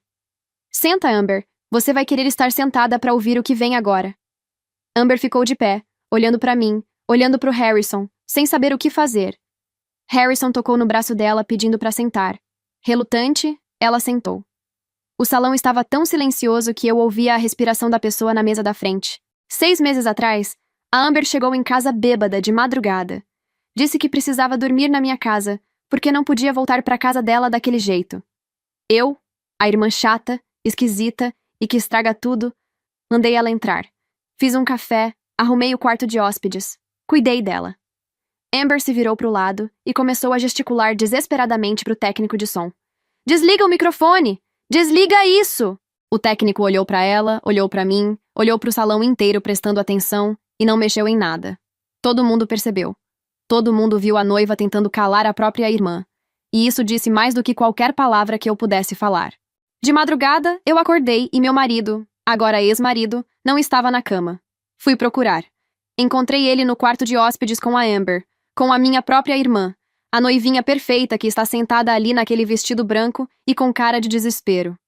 Senta, Amber. Você vai querer estar sentada para ouvir o que vem agora. Amber ficou de pé, olhando para mim, olhando para o Harrison, sem saber o que fazer. Harrison tocou no braço dela, pedindo para sentar. Relutante, ela sentou. O salão estava tão silencioso que eu ouvia a respiração da pessoa na mesa da frente. 6 meses atrás, a Amber chegou em casa bêbada, de madrugada. Disse que precisava dormir na minha casa, porque não podia voltar para casa dela daquele jeito. Eu, a irmã chata, esquisita e que estraga tudo, mandei ela entrar. Fiz um café, arrumei o quarto de hóspedes. Cuidei dela. Amber se virou para o lado e começou a gesticular desesperadamente para o técnico de som. Desliga o microfone! Desliga isso! O técnico olhou para ela, olhou para mim, olhou para o salão inteiro prestando atenção e não mexeu em nada. Todo mundo percebeu. Todo mundo viu a noiva tentando calar a própria irmã. E isso disse mais do que qualquer palavra que eu pudesse falar. De madrugada, eu acordei e meu marido, agora ex-marido, não estava na cama. Fui procurar. Encontrei ele no quarto de hóspedes com a Amber, com a minha própria irmã, a noivinha perfeita que está sentada ali naquele vestido branco e com cara de desespero.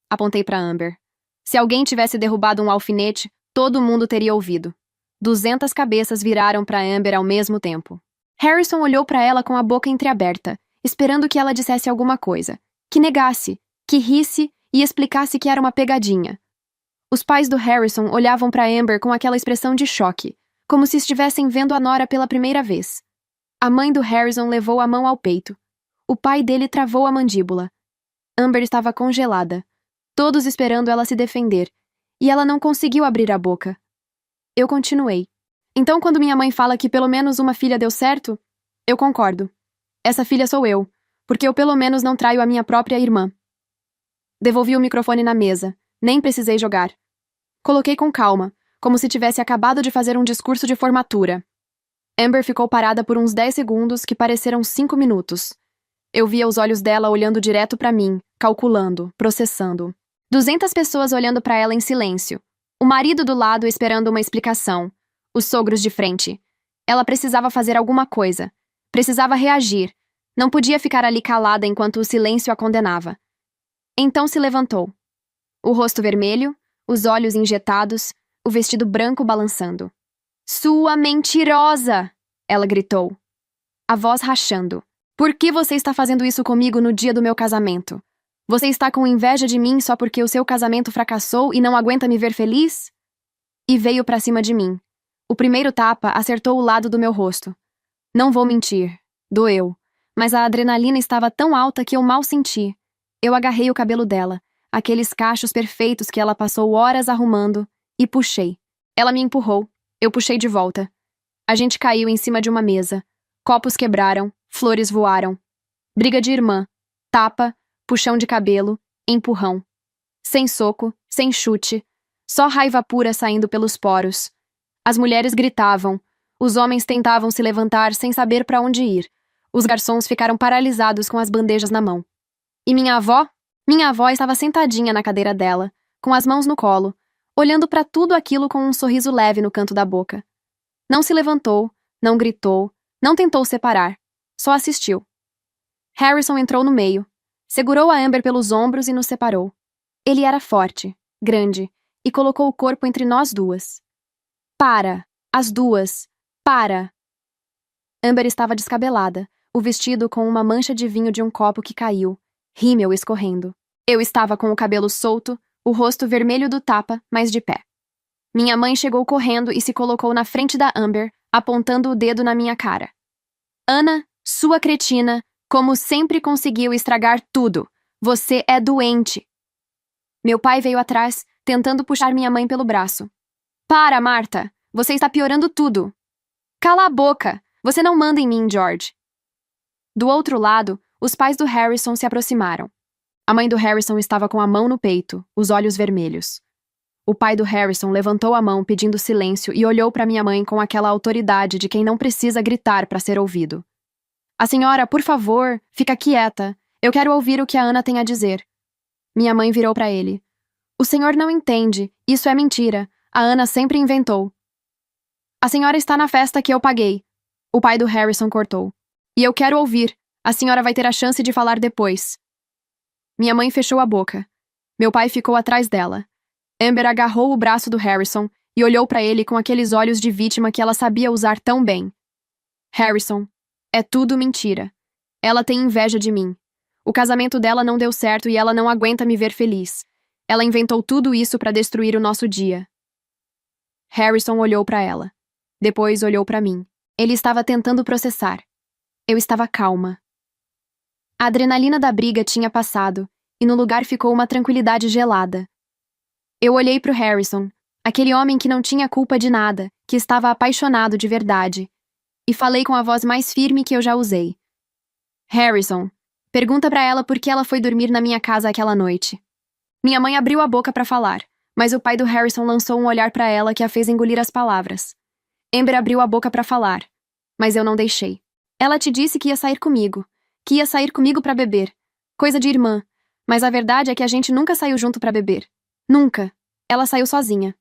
Apontei para Amber. Se alguém tivesse derrubado um alfinete, todo mundo teria ouvido. 200 cabeças viraram para Amber ao mesmo tempo. Harrison olhou para ela com a boca entreaberta, esperando que ela dissesse alguma coisa, que negasse, que risse e explicasse que era uma pegadinha. Os pais do Harrison olhavam para Amber com aquela expressão de choque, como se estivessem vendo a nora pela primeira vez. A mãe do Harrison levou a mão ao peito. O pai dele travou a mandíbula. Amber estava congelada, todos esperando ela se defender, e ela não conseguiu abrir a boca. Eu continuei. Então, quando minha mãe fala que pelo menos uma filha deu certo, eu concordo. Essa filha sou eu, porque eu pelo menos não traio a minha própria irmã. Devolvi o microfone na mesa. Nem precisei jogar. Coloquei com calma, como se tivesse acabado de fazer um discurso de formatura. Amber ficou parada por uns 10 segundos que pareceram 5 minutos. Eu via os olhos dela olhando direto para mim, calculando, processando. 200 pessoas olhando para ela em silêncio. O marido do lado esperando uma explicação. Os sogros de frente. Ela precisava fazer alguma coisa. Precisava reagir. Não podia ficar ali calada enquanto o silêncio a condenava. Então se levantou. O rosto vermelho, os olhos injetados, o vestido branco balançando. Sua mentirosa! Ela gritou. A voz rachando. Por que você está fazendo isso comigo no dia do meu casamento? Você está com inveja de mim só porque o seu casamento fracassou e não aguenta me ver feliz? E veio pra cima de mim. O primeiro tapa acertou o lado do meu rosto. Não vou mentir. Doeu. Mas a adrenalina estava tão alta que eu mal senti. Eu agarrei o cabelo dela, aqueles cachos perfeitos que ela passou horas arrumando, e puxei. Ela me empurrou. Eu puxei de volta. A gente caiu em cima de uma mesa. Copos quebraram, flores voaram. Briga de irmã. Tapa, puxão de cabelo, empurrão. Sem soco, sem chute. Só raiva pura saindo pelos poros. As mulheres gritavam. Os homens tentavam se levantar sem saber para onde ir. Os garçons ficaram paralisados com as bandejas na mão. E minha avó? Minha avó estava sentadinha na cadeira dela, com as mãos no colo, olhando para tudo aquilo com um sorriso leve no canto da boca. Não se levantou, não gritou, não tentou separar. Só assistiu. Harrison entrou no meio, segurou a Amber pelos ombros e nos separou. Ele era forte, grande, e colocou o corpo entre nós duas. Para! As duas! Para! Amber estava descabelada, o vestido com uma mancha de vinho de um copo que caiu, rímel escorrendo. Eu estava com o cabelo solto, o rosto vermelho do tapa, mas de pé. Minha mãe chegou correndo e se colocou na frente da Amber, apontando o dedo na minha cara. Ana, sua cretina, como sempre conseguiu estragar tudo. Você é doente. Meu pai veio atrás, tentando puxar minha mãe pelo braço. Para, Marta! Você está piorando tudo. Cala a boca! Você não manda em mim, George. Do outro lado, os pais do Harrison se aproximaram. A mãe do Harrison estava com a mão no peito, os olhos vermelhos. O pai do Harrison levantou a mão pedindo silêncio e olhou para minha mãe com aquela autoridade de quem não precisa gritar para ser ouvido. A senhora, por favor, fica quieta. Eu quero ouvir o que a Ana tem a dizer. Minha mãe virou para ele. O senhor não entende. Isso é mentira. A Ana sempre inventou. A senhora está na festa que eu paguei. O pai do Harrison cortou. E eu quero ouvir. A senhora vai ter a chance de falar depois. Minha mãe fechou a boca. Meu pai ficou atrás dela. Amber agarrou o braço do Harrison e olhou para ele com aqueles olhos de vítima que ela sabia usar tão bem. Harrison, é tudo mentira. Ela tem inveja de mim. O casamento dela não deu certo e ela não aguenta me ver feliz. Ela inventou tudo isso para destruir o nosso dia. Harrison olhou para ela. Depois olhou para mim. Ele estava tentando processar. Eu estava calma. A adrenalina da briga tinha passado, e no lugar ficou uma tranquilidade gelada. Eu olhei para o Harrison, aquele homem que não tinha culpa de nada, que estava apaixonado de verdade, e falei com a voz mais firme que eu já usei. Harrison, pergunta para ela por que ela foi dormir na minha casa aquela noite. Minha mãe abriu a boca para falar, mas o pai do Harrison lançou um olhar para ela que a fez engolir as palavras. Amber abriu a boca para falar, mas eu não deixei. Ela te disse que ia sair comigo para beber. Coisa de irmã, mas a verdade é que a gente nunca saiu junto para beber. Nunca. Ela saiu sozinha.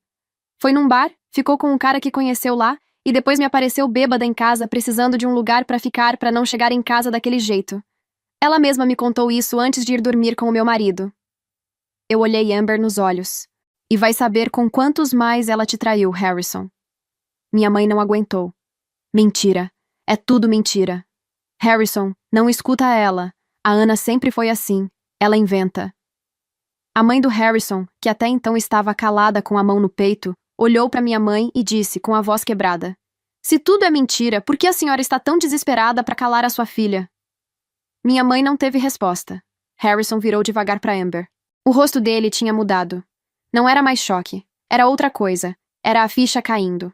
Foi num bar, ficou com um cara que conheceu lá e depois me apareceu bêbada em casa precisando de um lugar para ficar para não chegar em casa daquele jeito. Ela mesma me contou isso antes de ir dormir com o meu marido. Eu olhei Amber nos olhos. E vai saber com quantos mais ela te traiu, Harrison. Minha mãe não aguentou. Mentira. É tudo mentira. Harrison, não escuta ela. A Ana sempre foi assim. Ela inventa. A mãe do Harrison, que até então estava calada com a mão no peito, olhou para minha mãe e disse com a voz quebrada: Se tudo é mentira, por que a senhora está tão desesperada para calar a sua filha? Minha mãe não teve resposta. Harrison virou devagar para Amber. O rosto dele tinha mudado. Não era mais choque. Era outra coisa. Era a ficha caindo.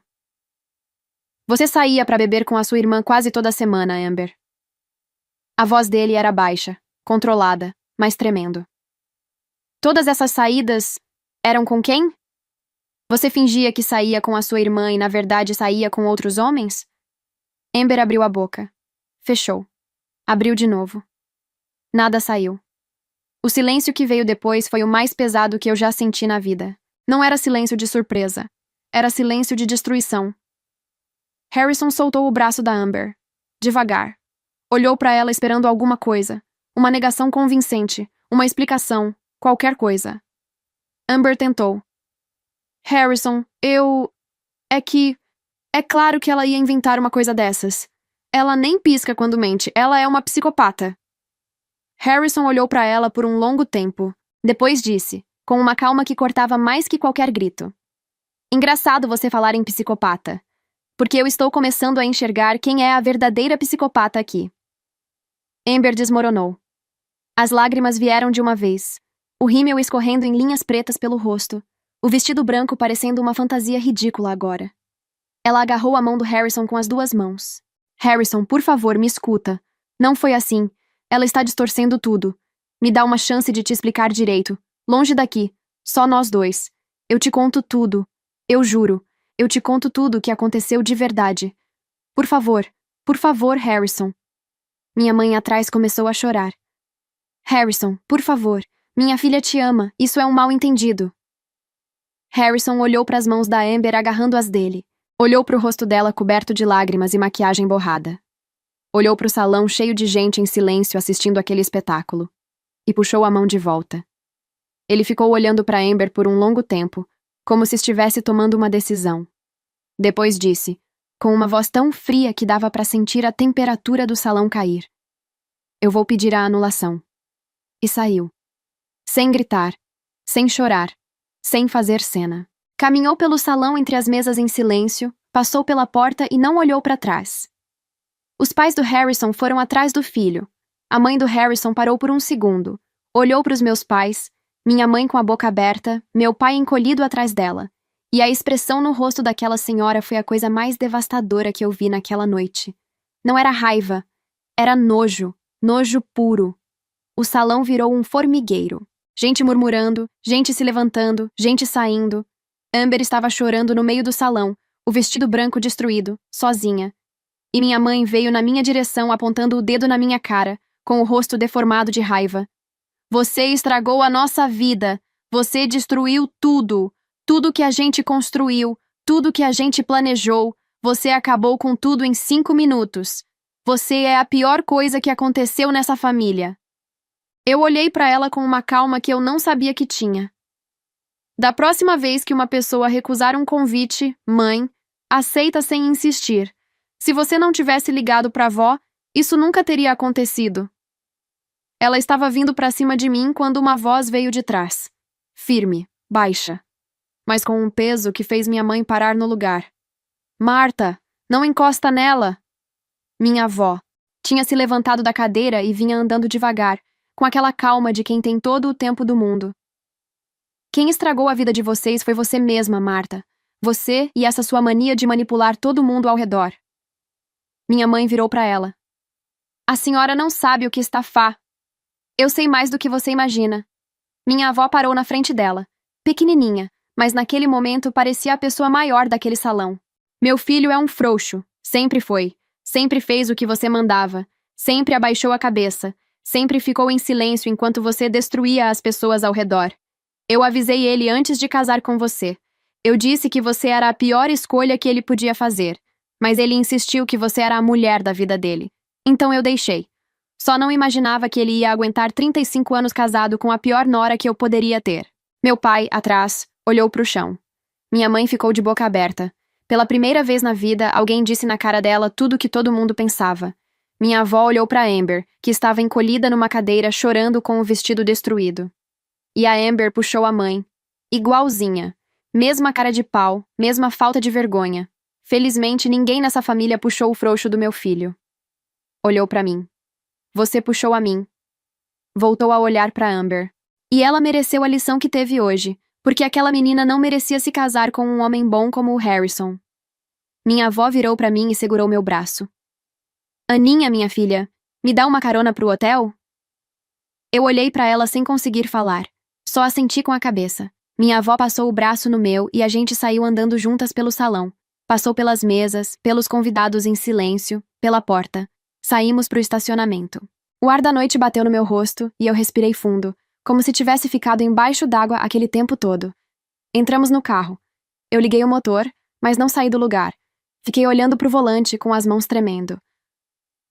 Você saía para beber com a sua irmã quase toda semana, Amber. A voz dele era baixa, controlada, mas tremendo. Todas essas saídas eram com quem? Você fingia que saía com a sua irmã e na verdade saía com outros homens? Amber abriu a boca. Fechou. Abriu de novo. Nada saiu. O silêncio que veio depois foi o mais pesado que eu já senti na vida. Não era silêncio de surpresa. Era silêncio de destruição. Harrison soltou o braço da Amber. Devagar. Olhou para ela esperando alguma coisa. Uma negação convincente. Uma explicação. Qualquer coisa. Amber tentou. Harrison, É claro que ela ia inventar uma coisa dessas. Ela nem pisca quando mente. Ela é uma psicopata. Harrison olhou para ela por um longo tempo. Depois disse, com uma calma que cortava mais que qualquer grito. Engraçado você falar em psicopata. Porque eu estou começando a enxergar quem é a verdadeira psicopata aqui. Amber desmoronou. As lágrimas vieram de uma vez. O rímel escorrendo em linhas pretas pelo rosto. O vestido branco parecendo uma fantasia ridícula agora. Ela agarrou a mão do Harrison com as duas mãos. Harrison, por favor, me escuta. Não foi assim. Ela está distorcendo tudo. Me dá uma chance de te explicar direito. Longe daqui. Só nós dois. Eu te conto tudo. Eu juro. Eu te conto tudo o que aconteceu de verdade. Por favor, Harrison. Minha mãe atrás começou a chorar. Harrison, por favor. Minha filha te ama. Isso é um mal-entendido. Harrison olhou para as mãos da Amber agarrando as dele. Olhou para o rosto dela coberto de lágrimas e maquiagem borrada. Olhou para o salão cheio de gente em silêncio assistindo aquele espetáculo. E puxou a mão de volta. Ele ficou olhando para Amber por um longo tempo, como se estivesse tomando uma decisão. Depois disse, com uma voz tão fria que dava para sentir a temperatura do salão cair. Eu vou pedir a anulação. E saiu. Sem gritar, sem chorar, sem fazer cena. Caminhou pelo salão entre as mesas em silêncio, passou pela porta e não olhou para trás. Os pais do Harrison foram atrás do filho. A mãe do Harrison parou por um segundo. Olhou para os meus pais, minha mãe com a boca aberta, meu pai encolhido atrás dela. E a expressão no rosto daquela senhora foi a coisa mais devastadora que eu vi naquela noite. Não era raiva, era nojo, nojo puro. O salão virou um formigueiro. Gente murmurando, gente se levantando, gente saindo. Amber estava chorando no meio do salão, o vestido branco destruído, sozinha. E minha mãe veio na minha direção apontando o dedo na minha cara, com o rosto deformado de raiva. Você estragou a nossa vida. Você destruiu tudo. Tudo que a gente construiu, tudo que a gente planejou. Você acabou com tudo em 5 minutos. Você é a pior coisa que aconteceu nessa família. Eu olhei para ela com uma calma que eu não sabia que tinha. Da próxima vez que uma pessoa recusar um convite, mãe, aceita sem insistir. Se você não tivesse ligado para a avó, isso nunca teria acontecido. Ela estava vindo para cima de mim quando uma voz veio de trás. Firme, baixa, mas com um peso que fez minha mãe parar no lugar. Marta, não encosta nela! Minha avó tinha se levantado da cadeira e vinha andando devagar, com aquela calma de quem tem todo o tempo do mundo. Quem estragou a vida de vocês foi você mesma, Marta. Você e essa sua mania de manipular todo mundo ao redor. Minha mãe virou para ela. A senhora não sabe o que está fá. Eu sei mais do que você imagina. Minha avó parou na frente dela, pequenininha, mas naquele momento parecia a pessoa maior daquele salão. Meu filho é um frouxo, sempre foi. Sempre fez o que você mandava. Sempre abaixou a cabeça. Sempre ficou em silêncio enquanto você destruía as pessoas ao redor. Eu avisei ele antes de casar com você. Eu disse que você era a pior escolha que ele podia fazer. Mas ele insistiu que você era a mulher da vida dele. Então eu deixei. Só não imaginava que ele ia aguentar 35 anos casado com a pior nora que eu poderia ter. Meu pai, atrás, olhou pro chão. Minha mãe ficou de boca aberta. Pela primeira vez na vida, alguém disse na cara dela tudo o que todo mundo pensava. Minha avó olhou para Amber, que estava encolhida numa cadeira chorando com o vestido destruído. E a Amber puxou a mãe. Igualzinha. Mesma cara de pau, mesma falta de vergonha. Felizmente, ninguém nessa família puxou o frouxo do meu filho. Olhou para mim. Você puxou a mim. Voltou a olhar para Amber. E ela mereceu a lição que teve hoje, Porque aquela menina não merecia se casar com um homem bom como o Harrison. Minha avó virou para mim e segurou meu braço. Aninha, minha filha, me dá uma carona pro hotel? Eu olhei para ela sem conseguir falar. Só assenti com a cabeça. Minha avó passou o braço no meu e a gente saiu andando juntas pelo salão. Passou pelas mesas, pelos convidados em silêncio, pela porta. Saímos pro estacionamento. O ar da noite bateu no meu rosto e eu respirei fundo, como se tivesse ficado embaixo d'água aquele tempo todo. Entramos no carro. Eu liguei o motor, mas não saí do lugar. Fiquei olhando pro volante com as mãos tremendo.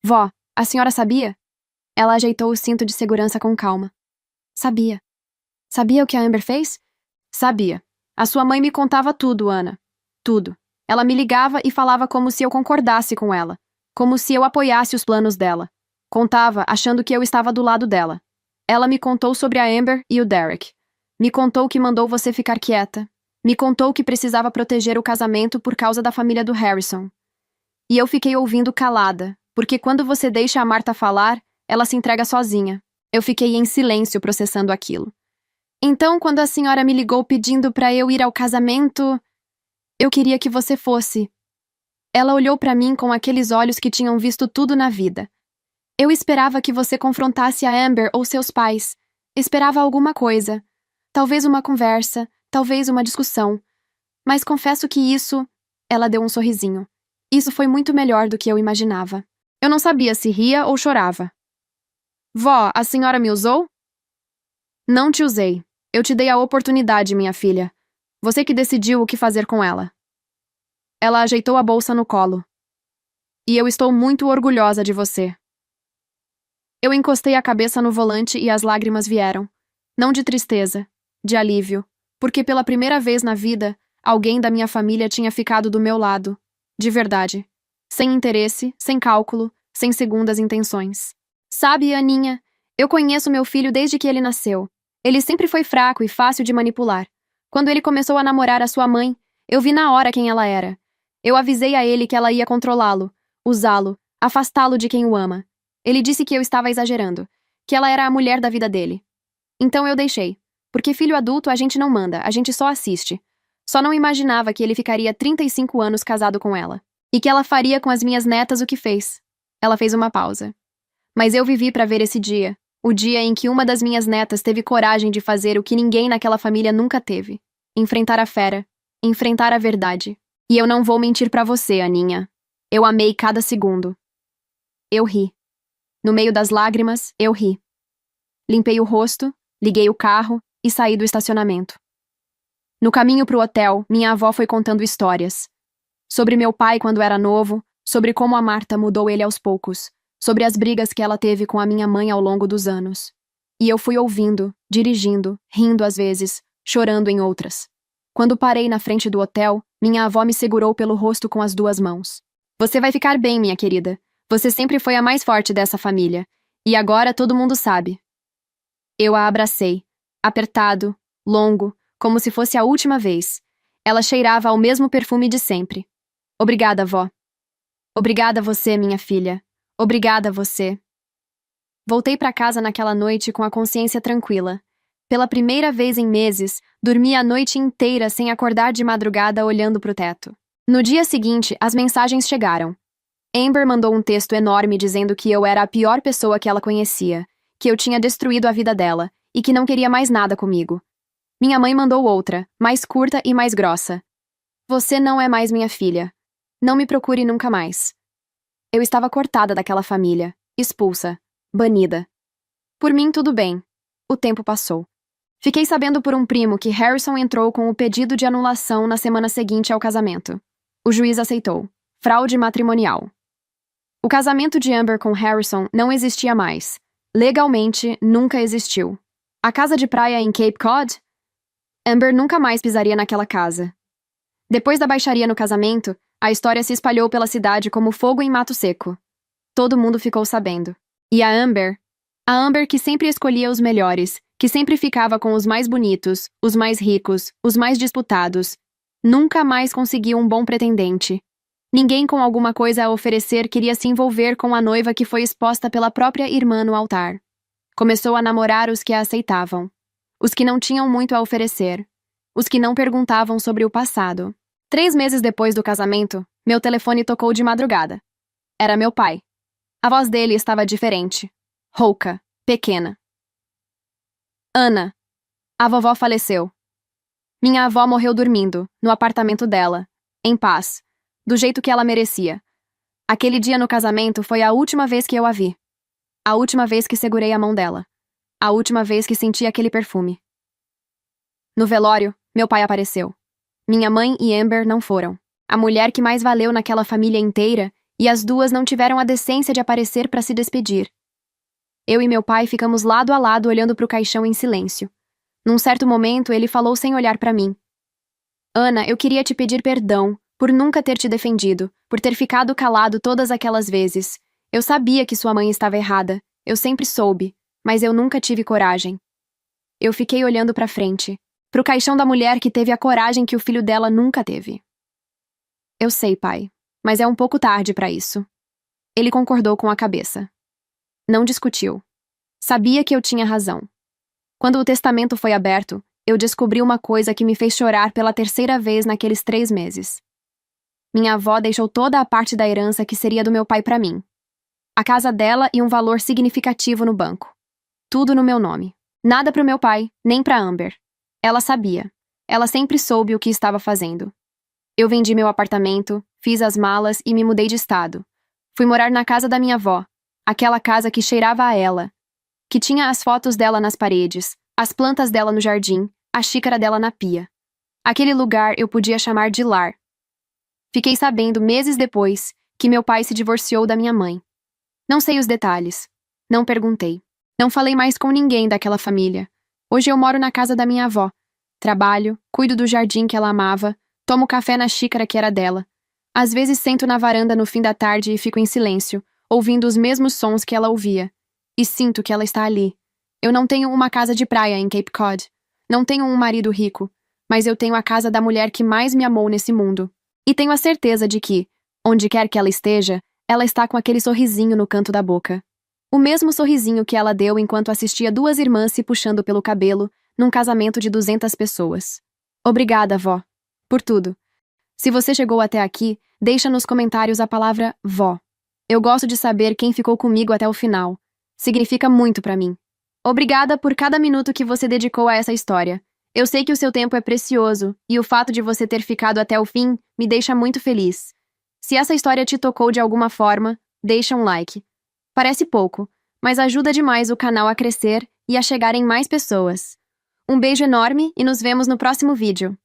Vó, a senhora sabia? Ela ajeitou o cinto de segurança com calma. Sabia. Sabia o que a Amber fez? Sabia. A sua mãe me contava tudo, Ana. Tudo. Ela me ligava e falava como se eu concordasse com ela. Como se eu apoiasse os planos dela. Contava, achando que eu estava do lado dela. Ela me contou sobre a Amber e o Derek. Me contou que mandou você ficar quieta. Me contou que precisava proteger o casamento por causa da família do Harrison. E eu fiquei ouvindo calada, porque quando você deixa a Marta falar, ela se entrega sozinha. Eu fiquei em silêncio processando aquilo. Então, quando a senhora me ligou pedindo para eu ir ao casamento, eu queria que você fosse. Ela olhou para mim com aqueles olhos que tinham visto tudo na vida. Eu esperava que você confrontasse a Amber ou seus pais. Esperava alguma coisa. Talvez uma conversa, talvez uma discussão. Mas confesso que isso... Ela deu um sorrisinho. Isso foi muito melhor do que eu imaginava. Eu não sabia se ria ou chorava. Vó, a senhora me usou? Não te usei. Eu te dei a oportunidade, minha filha. Você que decidiu o que fazer com ela. Ela ajeitou a bolsa no colo. E eu estou muito orgulhosa de você. Eu encostei a cabeça no volante e as lágrimas vieram. Não de tristeza, de alívio, porque pela primeira vez na vida, alguém da minha família tinha ficado do meu lado. De verdade. Sem interesse, sem cálculo, sem segundas intenções. Sabe, Aninha, eu conheço meu filho desde que ele nasceu. Ele sempre foi fraco e fácil de manipular. Quando ele começou a namorar a sua mãe, eu vi na hora quem ela era. Eu avisei a ele que ela ia controlá-lo, usá-lo, afastá-lo de quem o ama. Ele disse que eu estava exagerando, que ela era a mulher da vida dele. Então eu deixei. Porque filho adulto a gente não manda, a gente só assiste. Só não imaginava que ele ficaria 35 anos casado com ela. E que ela faria com as minhas netas o que fez. Ela fez uma pausa. Mas eu vivi para ver esse dia. O dia em que uma das minhas netas teve coragem de fazer o que ninguém naquela família nunca teve. Enfrentar a fera. Enfrentar a verdade. E eu não vou mentir pra você, Aninha. Eu amei cada segundo. Eu ri. No meio das lágrimas, eu ri. Limpei o rosto, liguei o carro e saí do estacionamento. No caminho pro hotel, minha avó foi contando histórias. Sobre meu pai quando era novo, sobre como a Marta mudou ele aos poucos, sobre as brigas que ela teve com a minha mãe ao longo dos anos. E eu fui ouvindo, dirigindo, rindo às vezes, chorando em outras. Quando parei na frente do hotel, minha avó me segurou pelo rosto com as duas mãos. Você vai ficar bem, minha querida. Você sempre foi a mais forte dessa família. E agora todo mundo sabe. Eu a abracei. Apertado, longo, como se fosse a última vez. Ela cheirava ao mesmo perfume de sempre. Obrigada, vó. Obrigada a você, minha filha. Obrigada a você. Voltei para casa naquela noite com a consciência tranquila. Pela primeira vez em meses, dormi a noite inteira sem acordar de madrugada olhando pro teto. No dia seguinte, as mensagens chegaram. Amber mandou um texto enorme dizendo que eu era a pior pessoa que ela conhecia, que eu tinha destruído a vida dela e que não queria mais nada comigo. Minha mãe mandou outra, mais curta e mais grossa. Você não é mais minha filha. Não me procure nunca mais. Eu estava cortada daquela família, expulsa, banida. Por mim, tudo bem. O tempo passou. Fiquei sabendo por um primo que Harrison entrou com o pedido de anulação na semana seguinte ao casamento. O juiz aceitou. Fraude matrimonial. O casamento de Amber com Harrison não existia mais. Legalmente, nunca existiu. A casa de praia em Cape Cod? Amber nunca mais pisaria naquela casa. Depois da baixaria no casamento, a história se espalhou pela cidade como fogo em mato seco. Todo mundo ficou sabendo. E a Amber que sempre escolhia os melhores, que sempre ficava com os mais bonitos, os mais ricos, os mais disputados, nunca mais conseguiu um bom pretendente. Ninguém com alguma coisa a oferecer queria se envolver com a noiva que foi exposta pela própria irmã no altar. Começou a namorar os que a aceitavam. Os que não tinham muito a oferecer. os que não perguntavam sobre o passado. 3 meses depois do casamento, meu telefone tocou de madrugada. Era meu pai. A voz dele estava diferente. Rouca, pequena. Ana. A vovó faleceu. Minha avó morreu dormindo, no apartamento dela, em paz, do jeito que ela merecia. Aquele dia no casamento foi a última vez que eu a vi. A última vez que segurei a mão dela. A última vez que senti aquele perfume. No velório, meu pai apareceu. Minha mãe e Amber não foram. A mulher que mais valeu naquela família inteira, e as duas não tiveram a decência de aparecer para se despedir. Eu e meu pai ficamos lado a lado olhando para o caixão em silêncio. Num certo momento, ele falou sem olhar para mim. Ana, eu queria te pedir perdão por nunca ter te defendido, por ter ficado calado todas aquelas vezes. Eu sabia que sua mãe estava errada. Eu sempre soube, mas eu nunca tive coragem. Eu fiquei olhando para frente, pro caixão da mulher que teve a coragem que o filho dela nunca teve. Eu sei, pai, mas é um pouco tarde para isso. Ele concordou com a cabeça. Não discutiu. Sabia que eu tinha razão. Quando o testamento foi aberto, eu descobri uma coisa que me fez chorar pela terceira vez naqueles 3 meses. Minha avó deixou toda a parte da herança que seria do meu pai para mim. A casa dela e um valor significativo no banco. Tudo no meu nome. Nada pro meu pai, nem pra Amber. Ela sabia. Ela sempre soube o que estava fazendo. Eu vendi meu apartamento, fiz as malas e me mudei de estado. Fui morar na casa da minha avó, aquela casa que cheirava a ela, que tinha as fotos dela nas paredes, as plantas dela no jardim, a xícara dela na pia. Aquele lugar eu podia chamar de lar. Fiquei sabendo meses depois que meu pai se divorciou da minha mãe. Não sei os detalhes. Não perguntei. Não falei mais com ninguém daquela família. Hoje eu moro na casa da minha avó. Trabalho, cuido do jardim que ela amava, tomo café na xícara que era dela. Às vezes sento na varanda no fim da tarde e fico em silêncio, ouvindo os mesmos sons que ela ouvia. E sinto que ela está ali. Eu não tenho uma casa de praia em Cape Cod. Não tenho um marido rico. Mas eu tenho a casa da mulher que mais me amou nesse mundo. E tenho a certeza de que, onde quer que ela esteja, ela está com aquele sorrisinho no canto da boca. O mesmo sorrisinho que ela deu enquanto assistia 2 irmãs se puxando pelo cabelo num casamento de 200 pessoas. Obrigada, vó. Por tudo. Se você chegou até aqui, deixa nos comentários a palavra vó. Eu gosto de saber quem ficou comigo até o final. Significa muito pra mim. Obrigada por cada minuto que você dedicou a essa história. Eu sei que o seu tempo é precioso, e o fato de você ter ficado até o fim me deixa muito feliz. Se essa história te tocou de alguma forma, deixa um like. Parece pouco, mas ajuda demais o canal a crescer e a chegar em mais pessoas. Um beijo enorme e nos vemos no próximo vídeo.